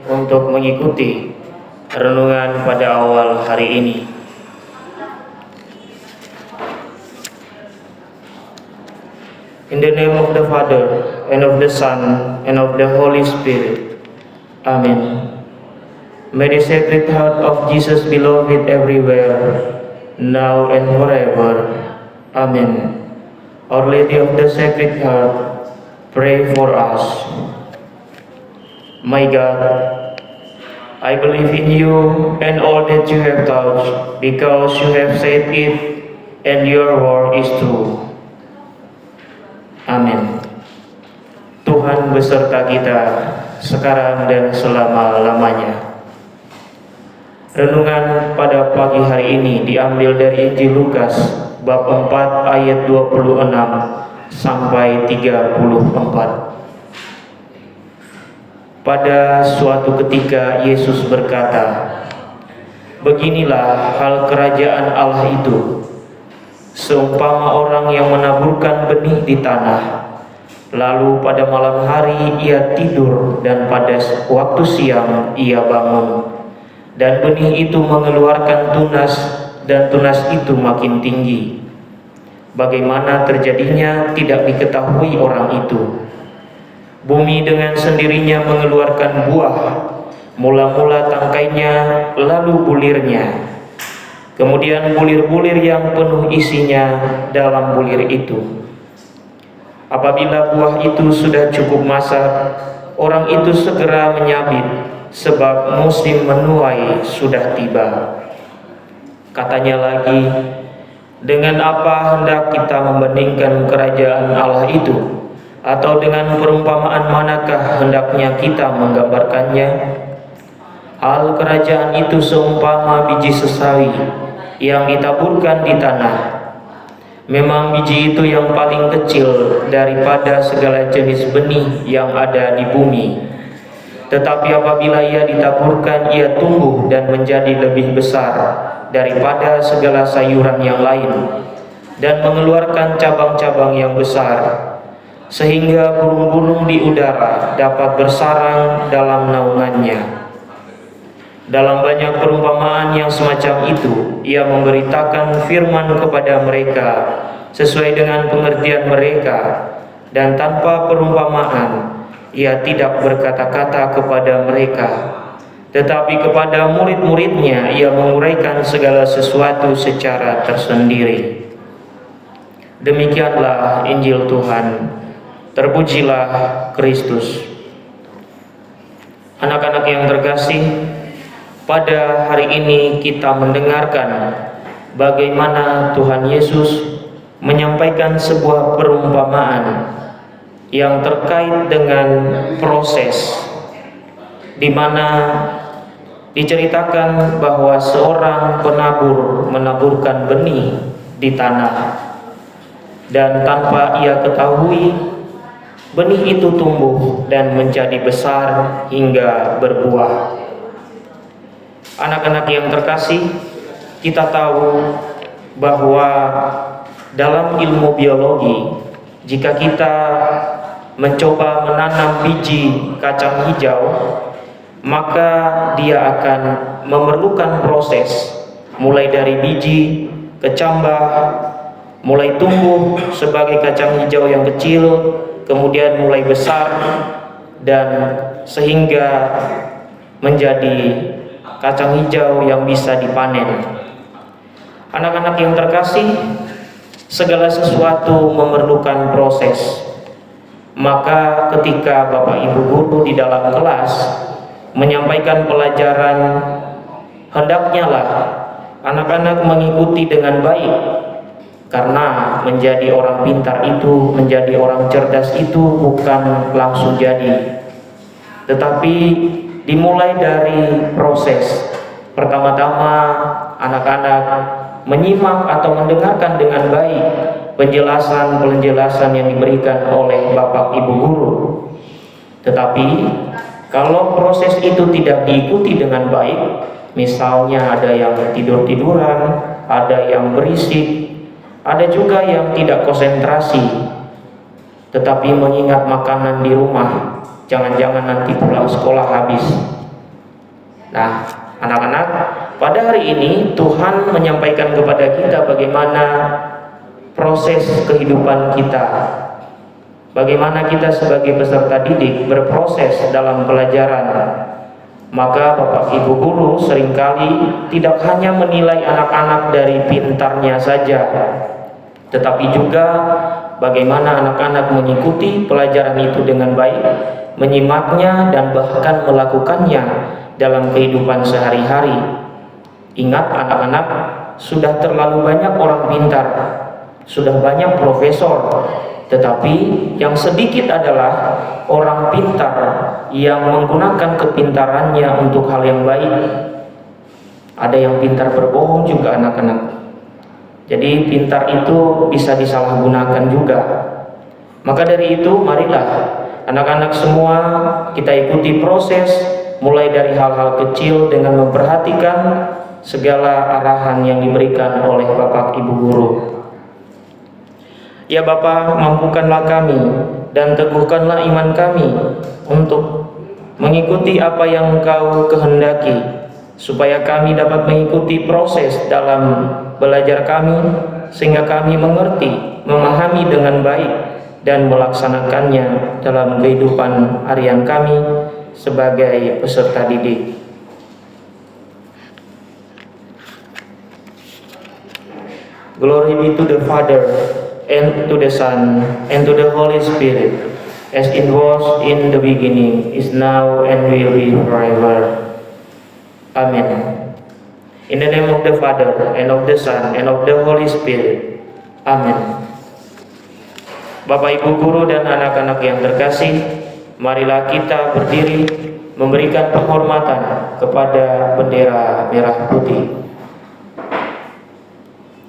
untuk mengikuti renungan pada awal hari ini. In the name of the Father, and of the Son, and of the Holy Spirit. Amen. May the Sacred Heart of Jesus be loved everywhere, now and forever. Amen. Our Lady of the Sacred Heart, pray for us. My God, I believe in you and all that you have taught, because you have said it, and your word is true. Amin. Tuhan beserta kita sekarang dan selama-lamanya. Renungan pada pagi hari ini diambil dari Injil Lukas bab 4 ayat 26 sampai 34. Pada suatu ketika Yesus berkata, "Beginilah hal kerajaan Allah itu. Seumpama orang yang menaburkan benih di tanah, lalu pada malam hari ia tidur, dan pada waktu siang ia bangun, dan benih itu mengeluarkan tunas, dan tunas itu makin tinggi. Bagaimana terjadinya tidak diketahui orang itu. Bumi dengan sendirinya mengeluarkan buah, mula-mula tangkainya, lalu bulirnya. Kemudian bulir-bulir yang penuh isinya dalam bulir itu. Apabila buah itu sudah cukup masak, orang itu segera menyabit, sebab musim menuai sudah tiba." Katanya lagi, "Dengan apa hendak kita membandingkan kerajaan Allah itu? Atau dengan perumpamaan manakah hendaknya kita menggambarkannya? Hal kerajaan itu seumpama biji sesawi yang ditaburkan di tanah. Memang biji itu yang paling kecil daripada segala jenis benih yang ada di bumi. Tetapi apabila ia ditaburkan, ia tumbuh dan menjadi lebih besar daripada segala sayuran yang lain, dan mengeluarkan cabang-cabang yang besar, sehingga burung-burung di udara dapat bersarang dalam naungannya." Dalam banyak perumpamaan yang semacam itu, ia memberitakan firman kepada mereka sesuai dengan pengertian mereka, dan tanpa perumpamaan ia tidak berkata-kata kepada mereka, tetapi kepada murid-muridnya ia menguraikan segala sesuatu secara tersendiri. Demikianlah Injil Tuhan. Terpujilah Kristus. Anak-anak yang terkasih, pada hari ini kita mendengarkan bagaimana Tuhan Yesus menyampaikan sebuah perumpamaan yang terkait dengan proses, di mana diceritakan bahwa seorang penabur menaburkan benih di tanah, dan tanpa ia ketahui, benih itu tumbuh dan menjadi besar hingga berbuah. Anak-anak yang terkasih, kita tahu bahwa dalam ilmu biologi, jika kita mencoba menanam biji kacang hijau, maka dia akan memerlukan proses mulai dari biji ke cambah, mulai tumbuh sebagai kacang hijau yang kecil, kemudian mulai besar, dan sehingga menjadi kacang hijau yang bisa dipanen. Anak-anak yang terkasih, segala sesuatu memerlukan proses. Maka ketika Bapak Ibu guru di dalam kelas menyampaikan pelajaran, hendaknya lah anak-anak mengikuti dengan baik, karena menjadi orang pintar itu, menjadi orang cerdas itu bukan langsung jadi, tetapi dimulai dari proses. Pertama-tama anak-anak menyimak atau mendengarkan dengan baik penjelasan yang diberikan oleh Bapak Ibu guru. Tetapi kalau proses itu tidak diikuti dengan baik, misalnya ada yang tidur-tiduran, ada yang berisik, ada juga yang tidak konsentrasi, tetapi mengingat makanan di rumah, jangan-jangan nanti pulang sekolah habis. Nah, anak-anak, pada hari ini Tuhan menyampaikan kepada kita bagaimana proses kehidupan kita, bagaimana kita sebagai peserta didik berproses dalam pelajaran. Maka Bapak Ibu guru seringkali tidak hanya menilai anak-anak dari pintarnya saja, tetapi juga bagaimana anak-anak mengikuti pelajaran itu dengan baik, menyimaknya dan bahkan melakukannya dalam kehidupan sehari-hari. Ingat anak-anak, sudah terlalu banyak orang pintar, sudah banyak profesor, tetapi yang sedikit adalah orang pintar yang menggunakan kepintarannya untuk hal yang baik. Ada yang pintar berbohong juga anak-anak. Jadi pintar itu bisa disalahgunakan juga. Maka dari itu marilah anak-anak semua kita ikuti proses mulai dari hal-hal kecil dengan memperhatikan segala arahan yang diberikan oleh Bapak Ibu guru. Ya Bapa, mampukanlah kami dan teguhkanlah iman kami untuk mengikuti apa yang Engkau kehendaki, supaya kami dapat mengikuti proses dalam belajar kami, sehingga kami mengerti, memahami dengan baik dan melaksanakannya dalam kehidupan harian kami sebagai peserta didik. Glory be to the Father, and to the Son, and to the Holy Spirit, as it was in the beginning, is now, and will be forever. Amen. In the name of the Father, and of the Son, and of the Holy Spirit. Amen. Bapak Ibu guru dan anak-anak yang terkasih, marilah kita berdiri memberikan penghormatan kepada bendera merah putih.